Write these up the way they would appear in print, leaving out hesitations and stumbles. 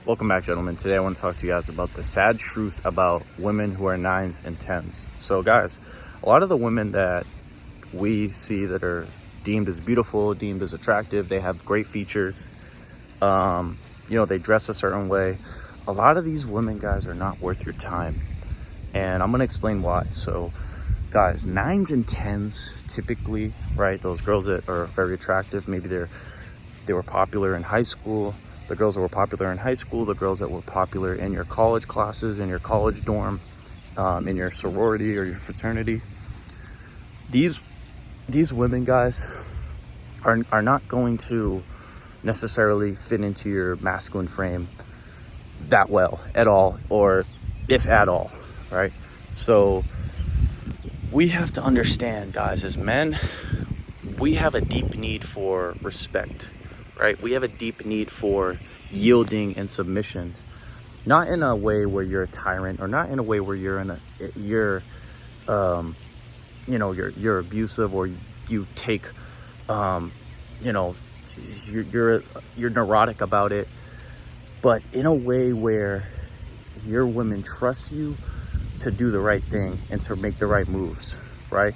Welcome back, gentlemen. Today I want to talk to you guys about the sad truth about women who are 9s and 10s. So guys, a lot of the women that we see that are deemed as beautiful, deemed as attractive, they have great features, they dress a certain way. A lot of these women, guys, are not worth your time. And I'm going to explain why. So guys, 9s and 10s typically, right? Those girls that are very attractive, maybe they were popular in high school. The girls that were popular in high school, the girls that were popular in your college classes, in your college dorm, in your sorority or your fraternity. These women, guys, are not going to necessarily fit into your masculine frame that well at all, or if at all, right? So we have to understand, guys, as men, we have a deep need for respect, right? We have a deep need for yielding and submission, not in a way where you're a tyrant, or not in a way where you're abusive, or you take, you're neurotic about it, but in a way where your women trust you to do the right thing and to make the right moves, right?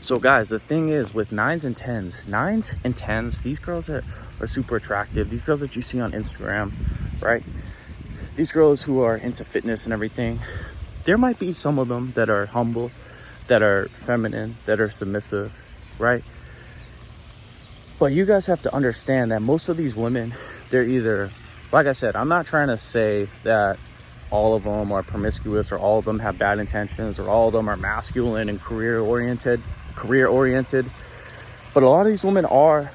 So guys, the thing is with 9s and 10s, these girls that are super attractive, these girls that you see on Instagram, right? These girls who are into fitness and everything, there might be some of them that are humble, that are feminine, that are submissive, right? But you guys have to understand that most of these women, they're either, like I said, I'm not trying to say that all of them are promiscuous, or all of them have bad intentions, or all of them are masculine and career oriented, but a lot of these women are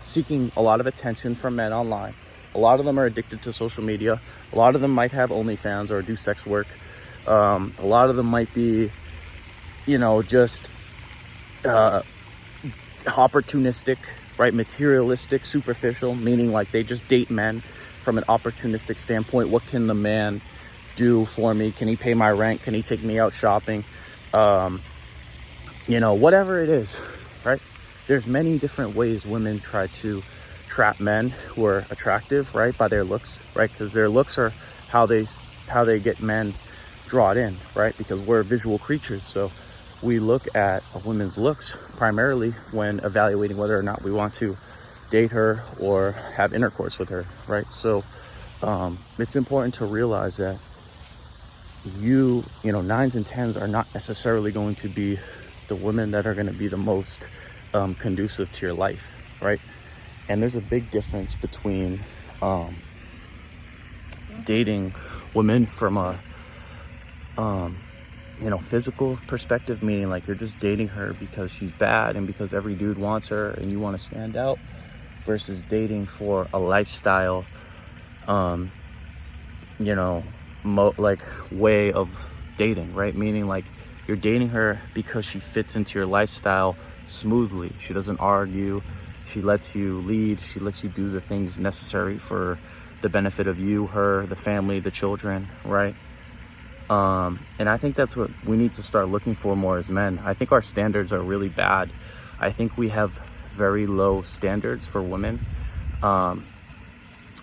seeking a lot of attention from men online. A lot of them are addicted to social media. A lot of them might have OnlyFans or do sex work. A lot of them might be, just opportunistic, right? Materialistic, superficial, meaning like they just date men from an opportunistic standpoint. What can the man do for me? Can he pay my rent? Can he take me out shopping? Whatever it is, right? There's many different ways women try to trap men who are attractive, right? By their looks, right? Because their looks are how they get men drawn in, right? Because we're visual creatures. So we look at a woman's looks primarily when evaluating whether or not we want to date her or have intercourse with her, right? So it's important to realize that 9s and 10s are not necessarily going to be the women that are going to be the most conducive to your life, right? And there's a big difference between dating women from a physical perspective, meaning like you're just dating her because she's bad and because every dude wants her and you want to stand out, versus dating for a lifestyle way of dating, right? Meaning like you're dating her because she fits into your lifestyle smoothly. She doesn't argue. She lets you lead. She lets you do the things necessary for the benefit of you, her, the family, the children, right? And I think that's what we need to start looking for more as men. I think our standards are really bad. I think we have very low standards for women.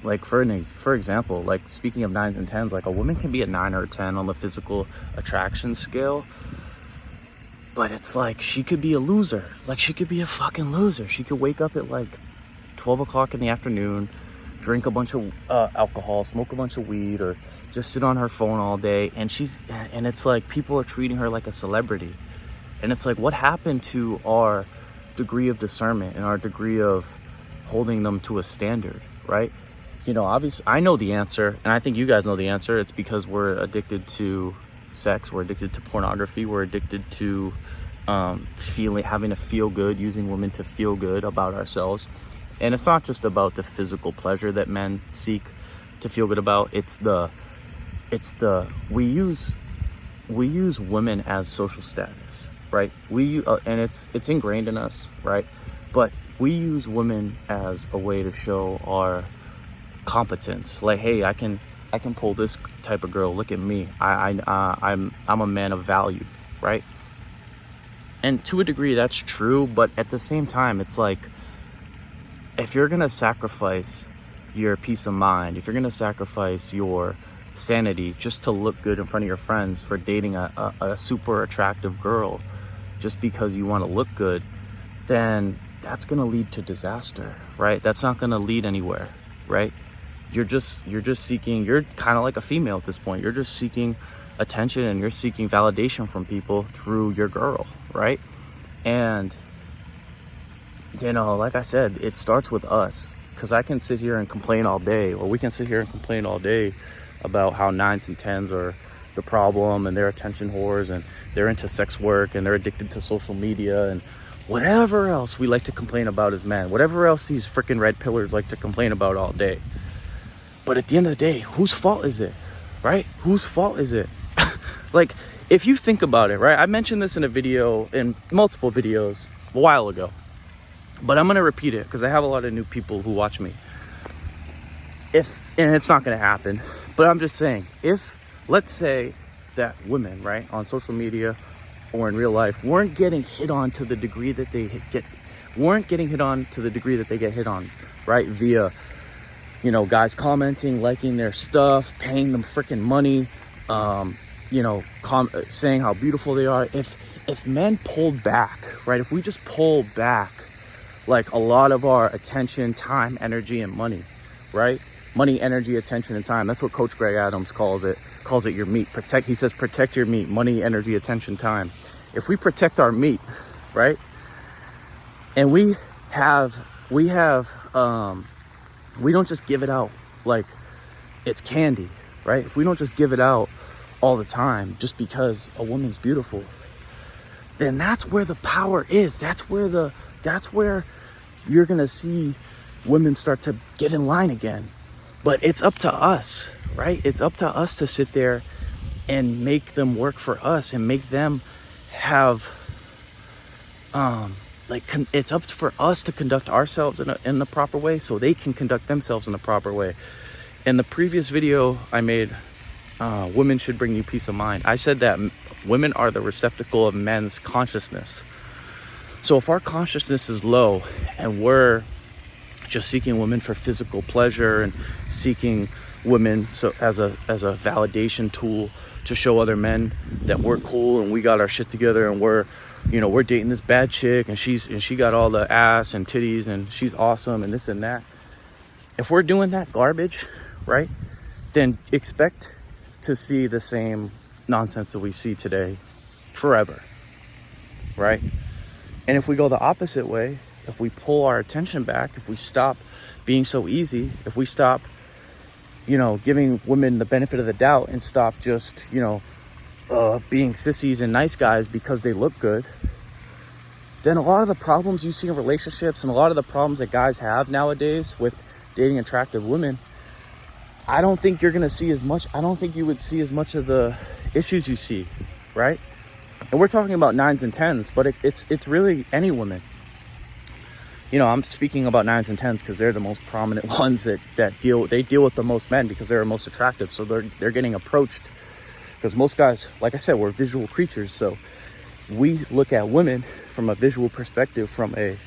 Like for example, like speaking of 9s and 10s, like a woman can be a 9 or a 10 on the physical attraction scale, but it's like she could be a loser. Like she could be a fucking loser. She could wake up at like 12 o'clock in the afternoon, drink a bunch of alcohol, smoke a bunch of weed, or just sit on her phone all day, and it's like people are treating her like a celebrity. And it's like, what happened to our degree of discernment and our degree of holding them to a standard, right? Obviously I know the answer, and I think you guys know the answer. It's because we're addicted to sex, we're addicted to pornography, we're addicted to having to feel good, using women to feel good about ourselves. And it's not just about the physical pleasure that men seek to feel good about. We use women as social status, right? And it's ingrained in us, right? But we use women as a way to show our competence. Like, hey, I can pull this type of girl. Look at me. I'm a man of value, right? And to a degree, that's true. But at the same time, it's like, if you're gonna sacrifice your peace of mind, if you're gonna sacrifice your sanity just to look good in front of your friends for dating a super attractive girl just because you want to look good, then that's gonna lead to disaster, right? That's not gonna lead anywhere, right? You're just seeking, you're kind of like a female at this point. You're just seeking attention and you're seeking validation from people through your girl, right? And you know, like I said, it starts with us, because I can sit here and complain all day, or we can sit here and complain all day about how 9s and 10s are the problem and they're attention whores and they're into sex work and they're addicted to social media and whatever else we like to complain about as men, whatever else these freaking red pillars like to complain about all day. But at the end of the day, whose fault is it, right? Whose fault is it? Like, if you think about it, right? I mentioned this in a video, in multiple videos a while ago, but I'm going to repeat it because I have a lot of new people who watch me. And it's not going to happen, but I'm just saying, if, let's say that women, right, on social media or in real life weren't getting hit on to the degree that they get hit on, right, via, you know, guys commenting, liking their stuff, paying them freaking money, you know, saying how beautiful they are. If men pulled back, right, if we just pull back like a lot of our attention, time, energy, and money, right? Money, energy, attention, and time. That's what Coach Greg Adams calls it your meat. He says protect your meat, money, energy, attention, time. If we protect our meat, right? And we don't just give it out like it's candy, right? If we don't just give it out all the time just because a woman's beautiful, then that's where the power is. That's where you're gonna see women start to get in line again. But it's up to us, right? It's up to us to sit there and make them work for us and make them have, it's up for us to conduct ourselves in the proper way so they can conduct themselves in the proper way. In the previous video I made, women should bring you peace of mind, I said that women are the receptacle of men's consciousness. So if our consciousness is low and we're just seeking women for physical pleasure and seeking women as a validation tool to show other men that we're cool and we got our shit together and we're dating this bad chick and she got all the ass and titties and she's awesome and this and that. If we're doing that garbage, right, then expect to see the same nonsense that we see today forever, right? And if we go the opposite way, if we pull our attention back, if we stop being so easy, if we stop, giving women the benefit of the doubt and stop just, being sissies and nice guys because they look good, then a lot of the problems you see in relationships and a lot of the problems that guys have nowadays with dating attractive women, I don't think you're going to see as much. I don't think you would see as much of the issues you see, right? And we're talking about 9s and 10s, but it's really any woman. I'm speaking about 9s and 10s because they're the most prominent ones that deal with the most men because they're most attractive. So they're getting approached because most guys, like I said, we're visual creatures. So we look at women from a visual perspective, from a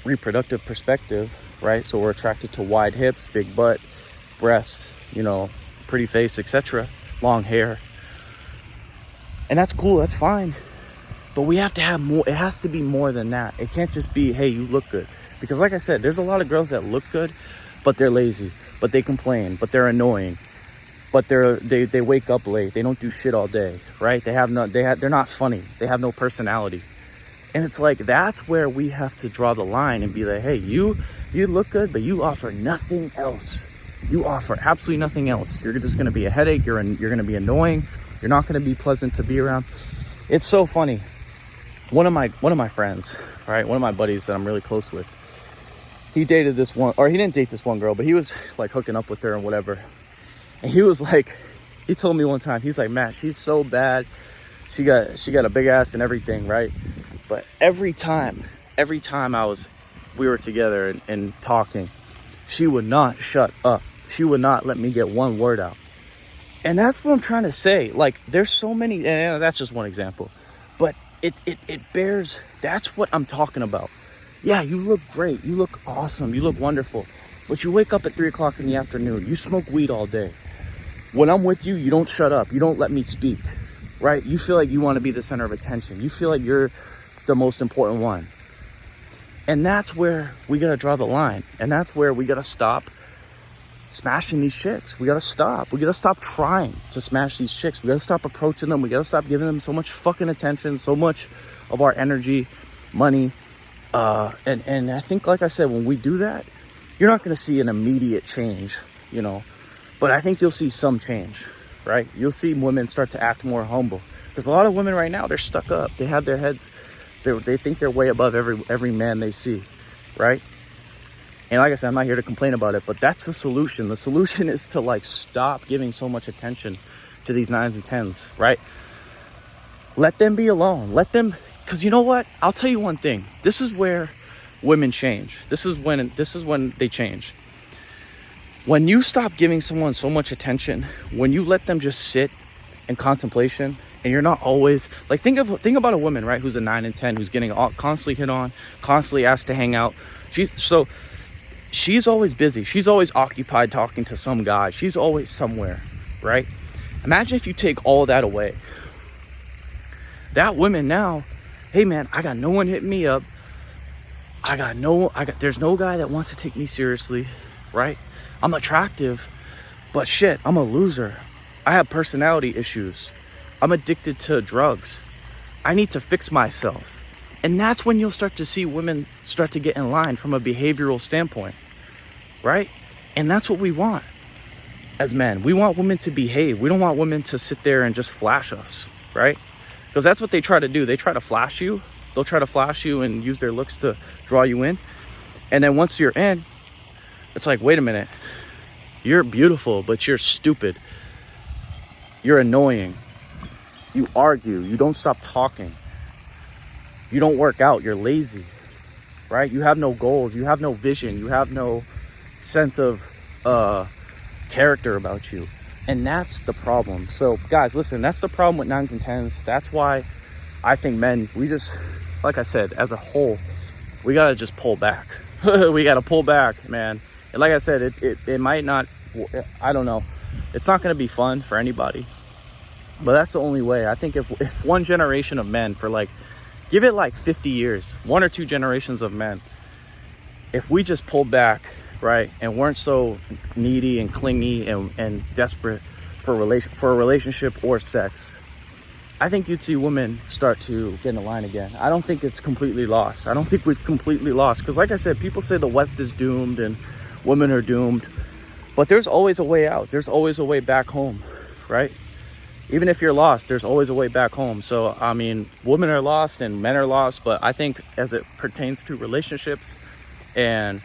reproductive perspective, right? So we're attracted to wide hips, big butt, breasts, pretty face, etc., long hair. And that's cool, that's fine. But we have to have more. It has to be more than that. It can't just be, hey, you look good. Because like I said, there's a lot of girls that look good, but they're lazy, but they complain, but they're annoying, but they wake up late. They don't do shit all day, right? They're not funny. They have no personality. And it's like, that's where we have to draw the line and be like, hey, you look good, but you offer nothing else. You offer absolutely nothing else. You're just going to be a headache. You're going to be annoying. You're not going to be pleasant to be around. It's so funny. One of my friends, right? One of my buddies that I'm really close with, he dated this one, or he didn't date this one girl, but he was like hooking up with her and whatever. And he was like, he told me one time, he's like, Matt, she's so bad. She got a big ass and everything, right? But every time we were together and talking, she would not shut up. She would not let me get one word out. And that's what I'm trying to say. Like, there's so many, and that's just one example, but it bears, that's what I'm talking about. Yeah, you look great. You look awesome. You look wonderful. But you wake up at 3 o'clock in the afternoon. You smoke weed all day. When I'm with you, you don't shut up. You don't let me speak, right? You feel like you want to be the center of attention. You feel like you're the most important one. And that's where we got to draw the line. And that's where we got to stop smashing these chicks. We got to stop. We got to stop trying to smash these chicks. We got to stop approaching them. We got to stop giving them so much fucking attention, so much of our energy, money. And I think, like I said, when we do that, you're not going to see an immediate change, you know, but I think you'll see some change, right? You'll see women start to act more humble, because a lot of women right now, they're stuck up. They have their heads, they think they're way above every man they see, right? And like I said, I'm not here to complain about it, but that's the solution. The solution is to like stop giving so much attention to these 9s and 10s, right? Let them be alone. Let them, because you know what? I'll tell you one thing. This is where women change. This is when they change. When you stop giving someone so much attention, when you let them just sit in contemplation, and you're not always like, think about a woman, right, who's a 9 and 10, who's getting constantly hit on, constantly asked to hang out. She's always busy. She's always occupied talking to some guy. She's always somewhere, right? Imagine if you take all of that away. That woman now, hey man, I got no one hitting me up. There's no guy that wants to take me seriously, right? I'm attractive, but shit, I'm a loser. I have personality issues. I'm addicted to drugs. I need to fix myself. And that's when you'll start to see women start to get in line from a behavioral standpoint, right? And that's what we want as men. We want women to behave. We don't want women to sit there and just flash us, right? Because that's what they try to do. They try to flash you. They'll try to flash you and use their looks to draw you in. And then once you're in, it's like, wait a minute. You're beautiful, but you're stupid. You're annoying. You argue. You don't stop talking. You don't work out. You're lazy, right? You have no goals. You have no vision. You have no sense of character about you. And that's the problem. So guys, listen, that's the problem with 9s and 10s. That's why I think men, we just, like I said, as a whole, we got to just pull back. We got to pull back, man. And like I said, it might not, I don't know. It's not going to be fun for anybody. But that's the only way. I think if one generation of men, for like, give it like 50 years, 1 or 2 generations of men, if we just pulled back, right, and weren't so needy and clingy and desperate for a relationship or sex, I think you'd see women start to get in line again. I don't think it's completely lost. I don't think we've completely lost. Because like I said, people say the West is doomed and women are doomed. But there's always a way out. There's always a way back home, right? Even if you're lost, there's always a way back home. So, I mean, women are lost and men are lost. But I think as it pertains to relationships and,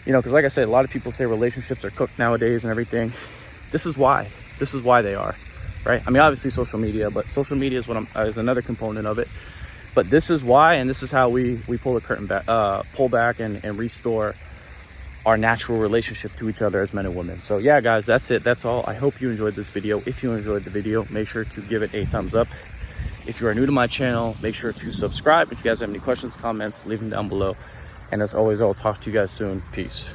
you know, because like I said, a lot of people say relationships are cooked nowadays and everything. This is why. This is why they are, right? I mean, obviously social media, but social media is another component of it. But this is why, and this is how we pull the curtain back, pull back and restore our natural relationship to each other as men and women. So yeah, guys, that's it. That's all. I hope you enjoyed this video. If you enjoyed the video, make sure to give it a thumbs up. If you are new to my channel, make sure to subscribe. If you guys have any questions, comments, leave them down below. And as always, I'll talk to you guys soon. Peace.